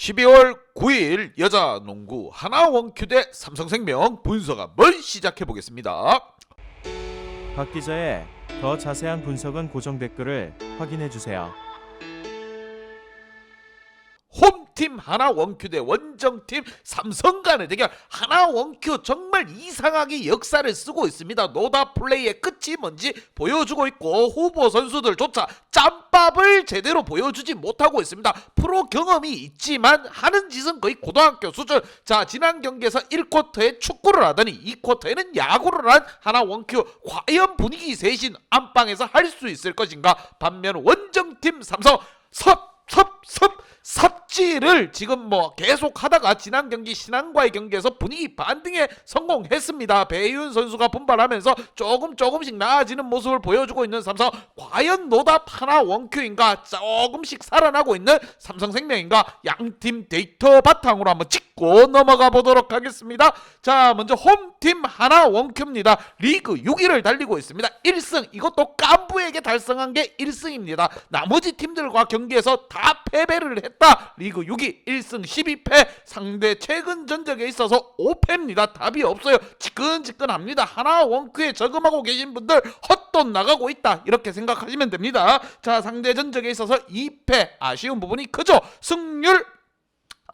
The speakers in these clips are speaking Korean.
12월 9일 여자 농구 하나원큐 대 삼성생명 분석 한번 시작해 보겠습니다. 박 기자의 더 자세한 분석은 고정 댓글을 확인해 주세요. 홈팀 하나원큐 대 원정팀 삼성 간의 대결. 하나원큐 정말 이상하게 역사를 쓰고 있습니다. 노다 플레이의 끝이 뭔지 보여주고 있고 후보 선수들조차 짬밥을 제대로 보여주지 못하고 있습니다. 프로 경험이 있지만 하는 짓은 거의 고등학교 수준. 자, 지난 경기에서 1쿼터에 축구를 하더니 2쿼터에는 야구를 한 하나원큐. 과연 분위기 세신 안방에서 할 수 있을 것인가. 반면 원정팀 삼성 삽질을 지금 계속 하다가 지난 경기 신안과의 경기에서 분위기 반등에 성공했습니다. 배희훈 선수가 분발하면서 조금씩 나아지는 모습을 보여주고 있는 삼성. 과연 노답 하나원큐인가, 조금씩 살아나고 있는 삼성생명인가. 양팀 데이터 바탕으로 한번 짚고 넘어가 보도록 하겠습니다. 자, 먼저 홈팀 하나원큐입니다. 리그 6위를 달리고 있습니다. 1승, 이것도 깐부에게 달성한 게 1승입니다. 나머지 팀들과 경기에서 다 패배를 했다. 리그 6위 1승 12패. 상대 최근 전적에 있어서 5패입니다. 답이 없어요. 지끈지끈합니다. 하나원큐에 저금하고 계신 분들 헛돈 나가고 있다, 이렇게 생각하시면 됩니다. 자, 상대 전적에 있어서 2패, 아쉬운 부분이 크죠. 승률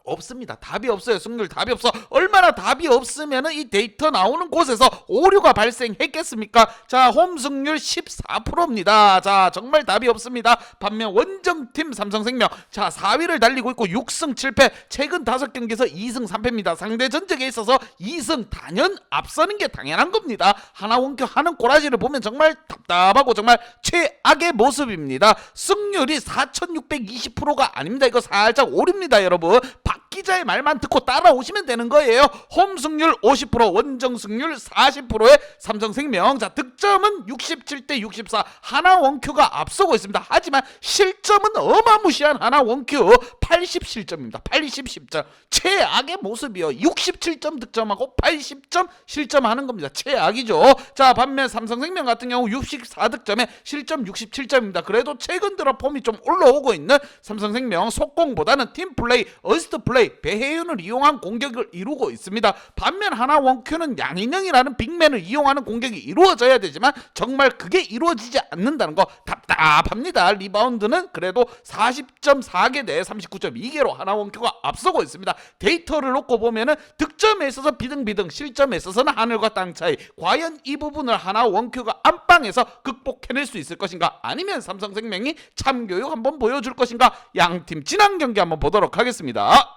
없습니다. 답이 없어요. 승률 답이 없어. 얼마나 답이 없으면 이 데이터 나오는 곳에서 오류가 발생했겠습니까? 자, 홈 승률 14%입니다. 자, 정말 답이 없습니다. 반면 원정팀 삼성생명, 자, 4위를 달리고 있고 6승 7패. 최근 5경기에서 2승 3패입니다. 상대 전적에 있어서 2승 단연 앞서는 게 당연한 겁니다. 하나원큐 하는 꼬라지를 보면 정말 답답하고 정말 최악의 모습입니다. 승률이 4620%가 아닙니다. 이거 살짝 오류입니다, 여러분. 박 기자의 말만 듣고 따라오시면 되는 거예요. 홈 승률 50%, 원정 승률 40%의 삼성생명. 자, 득점은 67대 64. 하나원큐가 앞서고 있습니다. 하지만 실점은 어마무시한 하나원큐 80실점입니다. 80실점. 최악의 모습이요. 67점 득점하고 80점 실점하는 겁니다. 최악이죠. 자, 반면 삼성생명 같은 경우 64득점에 실점 67점입니다. 그래도 최근 들어 폼이 좀 올라오고 있는 삼성생명. 속공보다는 팀플레이, 어시스트 플레이, 배혜윤을 이용한 공격을 이루고 있습니다. 반면 하나원큐는 양인영이라는 빅맨을 이용하는 공격이 이루어져야 되지만 정말 그게 이루어지지 않는다는 거 답답합니다. 리바운드는 그래도 40.4개 대 39.2개로 하나원큐가 앞서고 있습니다. 데이터를 놓고 보면은 득점에 있어서 비등비등, 실점에 있어서는 하늘과 땅 차이. 과연 이 부분을 하나원큐가 안방에서 극복해낼 수 있을 것인가, 아니면 삼성생명이 참교육 한번 보여줄 것인가. 양팀 지난 경기 한번 보도록 하겠습니다.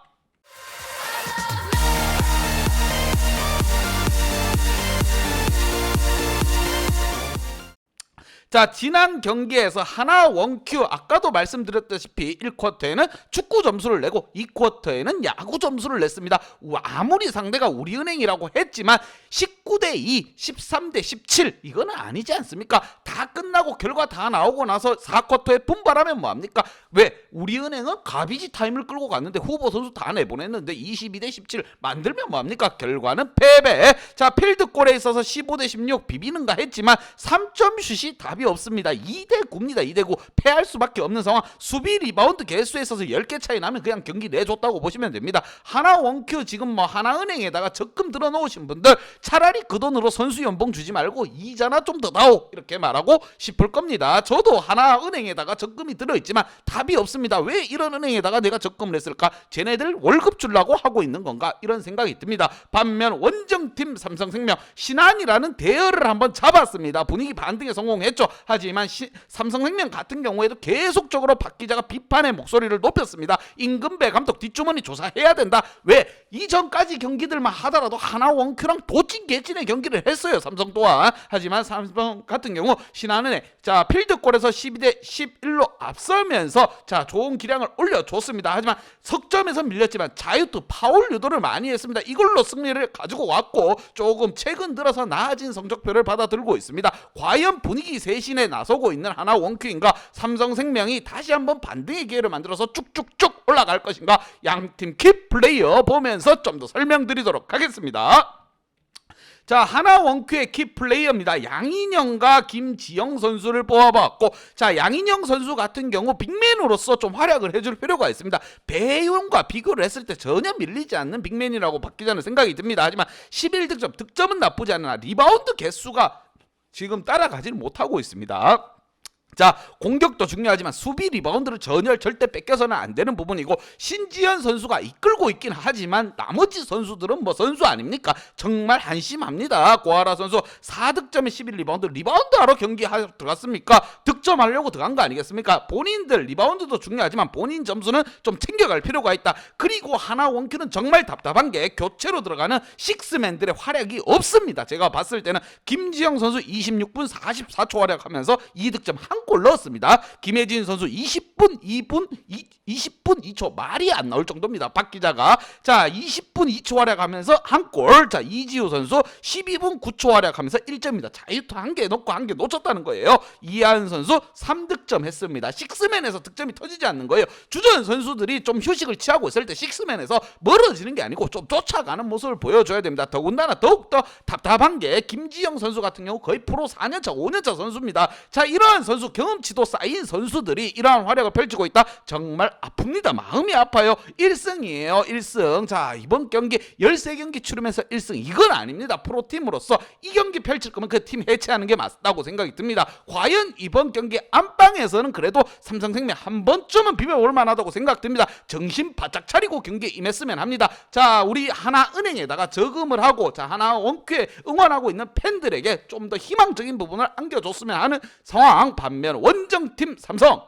자, 지난 경기에서 하나원큐 아까도 말씀드렸다시피 1쿼터에는 축구 점수를 내고 2쿼터에는 야구 점수를 냈습니다. 아무리 상대가 우리은행이라고 했지만 19대 2, 13대 17 이거는 아니지 않습니까? 다 끝나고 결과 다 나오고 나서 4쿼터에 분발하면 뭐합니까? 왜? 우리은행은 가비지 타임을 끌고 갔는데 후보 선수 다 내보냈는데 22대 17 만들면 뭐합니까? 결과는 패배. 자, 필드골에 있어서 15대 16 비비는가 했지만 3점 슛이 답이 없습니다. 2대 9입니다. 2대 9. 패할 수밖에 없는 상황. 수비 리바운드 개수에 있어서 10개 차이 나면 그냥 경기 내줬다고 보시면 됩니다. 하나원큐 지금 하나은행에다가 적금 들어놓으신 분들 차라리 그 돈으로 선수 연봉 주지 말고 이자나 좀 더 다오, 이렇게 말하고 싶을 겁니다. 저도 하나은행에다가 적금이 들어있지만 답이 없습니다. 왜 이런 은행에다가 내가 적금을 했을까? 쟤네들 월급 주려고 하고 있는 건가? 이런 생각이 듭니다. 반면 원정팀 삼성생명, 신한이라는 대열을 한번 잡았습니다. 분위기 반등에 성공했죠. 하지만 삼성생명 같은 경우에도 계속적으로 박 기자가 비판의 목소리를 높였습니다. 임금배 감독 뒷주머니 조사해야 된다. 왜? 이전까지 경기들만 하더라도 하나원큐랑 도찐개찐의 경기를 했어요, 삼성 또한. 하지만 삼성 같은 경우 신한은행, 자, 필드골에서 12대 11로 앞서면서 자, 좋은 기량을 올려줬습니다. 하지만 석점에서 밀렸지만 자유투 파울 유도를 많이 했습니다. 이걸로 승리를 가지고 왔고 조금 최근 들어서 나아진 성적표를 받아들고 있습니다. 과연 분위기 세신에 나서고 있는 하나원큐인가, 삼성생명이 다시 한번 반등의 기회를 만들어서 쭉쭉쭉 올라갈 것인가. 양팀 키 플레이어 보면서 좀 더 설명드리도록 하겠습니다. 자, 하나 원큐의 키플레이어입니다. 양인영과 김지영 선수를 뽑아봤고, 자, 양인영 선수 같은 경우 빅맨으로서 좀 활약을 해줄 필요가 있습니다. 배윤과 비교를 했을 때 전혀 밀리지 않는 빅맨이라고 박 기자는 생각이 듭니다. 하지만 11득점, 득점은 나쁘지 않으나 리바운드 개수가 지금 따라가지는 못하고 있습니다. 자, 공격도 중요하지만 수비 리바운드를 절대 뺏겨서는 안 되는 부분이고, 신지현 선수가 이끌고 있긴 하지만 나머지 선수들은 뭐 선수 아닙니까? 정말 한심합니다. 고아라 선수 4득점에 11리바운드, 리바운드하러 경기 들어갔습니까? 득점하려고 들어간 거 아니겠습니까? 본인들 리바운드도 중요하지만 본인 점수는 좀 챙겨갈 필요가 있다. 그리고 하나 원큐는 정말 답답한 게 교체로 들어가는 식스맨들의 활약이 없습니다. 제가 봤을 때는 김지영 선수 26분 44초 활약하면서 2득점 한 골 넣었습니다. 김혜진 선수 20분 2초 말이 안 나올 정도입니다. 박 기자가. 자, 20분 2초 활약하면서 한 골. 자, 이지우 선수 12분 9초 활약하면서 1점입니다. 자유투 한 개 넣고 한 개 놓쳤다는 거예요. 이하은 선수 3득점 했습니다. 식스맨에서 득점이 터지지 않는 거예요. 주전 선수들이 좀 휴식을 취하고 있을 때 식스맨에서 멀어지는 게 아니고 좀 쫓아가는 모습을 보여줘야 됩니다. 더군다나 더욱더 답답한 게 김지영 선수 같은 경우 거의 프로 4년차 5년차 선수입니다. 자, 이러한 선수 경험치도 쌓인 선수들이 이러한 활약을 펼치고 있다. 정말 아픕니다. 마음이 아파요. 1승이에요. 1승. 자, 이번 경기 13경기 치르면서 1승. 이건 아닙니다. 프로팀으로서 이 경기 펼칠 거면 그 팀 해체하는 게 맞다고 생각이 듭니다. 과연 이번 경기 안방에서는 그래도 삼성생명 한 번쯤은 비벼볼 만하다고 생각됩니다. 정신 바짝 차리고 경기에 임했으면 합니다. 자, 우리 하나은행에다가 저금을 하고, 자, 하나 원큐에 응원하고 있는 팬들에게 좀 더 희망적인 부분을 안겨줬으면 하는 상황. 반면 원정팀 삼성,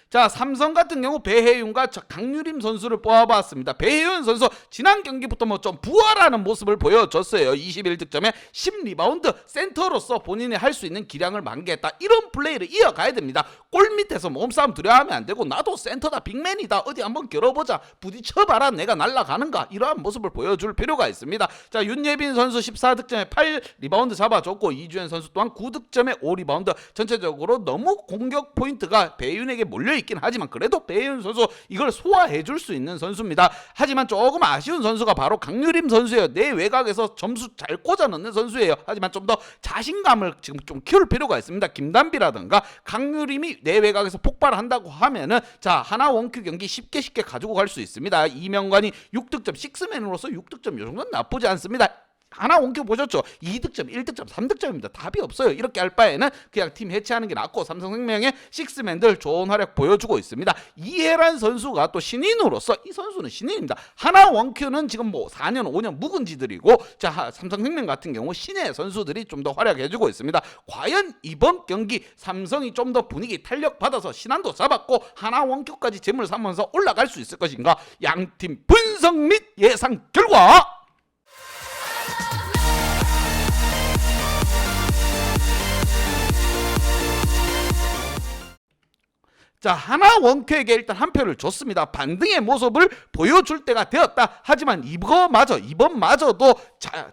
자, 삼성 같은 경우 배혜윤과 강유림 선수를 뽑아봤습니다. 배혜윤 선수 지난 경기부터 뭐 좀 부활하는 모습을 보여줬어요. 21득점에 10리바운드, 센터로서 본인이 할 수 있는 기량을 만개했다. 이런 플레이를 이어가야 됩니다. 골 밑에서 몸싸움 두려워하면 안 되고, 나도 센터다, 빅맨이다, 어디 한번 겨뤄보자, 부딪혀봐라, 내가 날아가는가, 이러한 모습을 보여줄 필요가 있습니다. 자, 윤예빈 선수 14득점에 8리바운드 잡아줬고, 이주연 선수 또한 9득점에 5리바운드. 전체적으로 너무 공격 포인트가 배윤에게 몰려있긴 하지만 그래도 배윤 선수 이걸 소화해줄 수 있는 선수입니다. 하지만 조금 아쉬운 선수가 바로 강유림 선수예요. 내 외곽에서 점수 잘 꽂아 넣는 선수예요. 하지만 좀 더 자신감을 지금 좀 키울 필요가 있습니다. 김단비라든가 강유림이 내 외곽에서 폭발한다고 하면은, 자, 하나 원큐 경기 쉽게 가지고 갈 수 있습니다. 이명관이 6득점, 식스맨으로서 6득점 이 정도는 나쁘지 않습니다. 하나 원큐 보셨죠? 2득점, 1득점, 3득점입니다. 답이 없어요. 이렇게 할 바에는 그냥 팀 해체하는 게 낫고, 삼성생명의 식스맨들 좋은 활약 보여주고 있습니다. 이해란 선수가 또 신인으로서, 이 선수는 신인입니다. 하나 원큐는 지금 뭐 4년 5년 묵은지들이고, 자, 삼성생명 같은 경우 신의 선수들이 좀 더 활약해주고 있습니다. 과연 이번 경기 삼성이 좀 더 분위기 탄력 받아서 신한도 잡았고 하나 원큐까지 재물 삼으면서 올라갈 수 있을 것인가? 양팀 분석 및 예상 결과, 자, 하나 원큐에게 일단 한 표를 줬습니다. 반등의 모습을 보여줄 때가 되었다. 하지만 이번마저도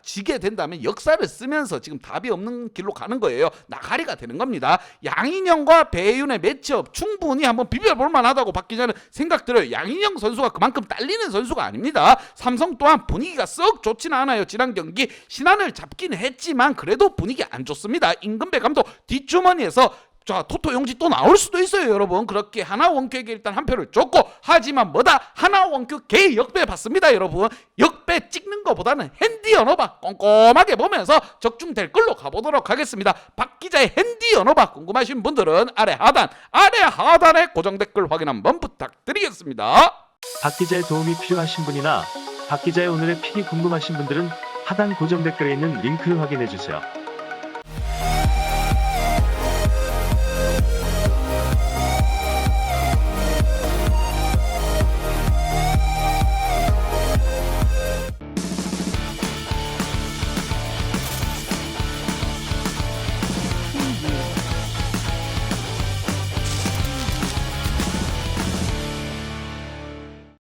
지게 된다면 역사를 쓰면서 지금 답이 없는 길로 가는 거예요. 나가리가 되는 겁니다. 양인영과 배윤의 매치업 충분히 한번 비벼볼 만하다고 박 기자는 생각 들어요. 양인영 선수가 그만큼 딸리는 선수가 아닙니다. 삼성 또한 분위기가 썩 좋지는 않아요. 지난 경기 신한을 잡긴 했지만 그래도 분위기 안 좋습니다. 임근배 감독 뒷주머니에서, 자, 토토 용지 또 나올 수도 있어요, 여러분. 그렇게 하나 원큐에게 일단 한 표를 줬고, 하지만 뭐다? 하나 원큐 개 역배 받습니다, 여러분. 역배 찍는 것보다는 핸디 언어바 꼼꼼하게 보면서 적중될 걸로 가보도록 하겠습니다. 박 기자의 핸디 언어바 궁금하신 분들은 아래 하단에 고정 댓글 확인 한번 부탁드리겠습니다. 박 기자의 도움이 필요하신 분이나 박 기자의 오늘의 픽이 궁금하신 분들은 하단 고정 댓글에 있는 링크를 확인해 주세요.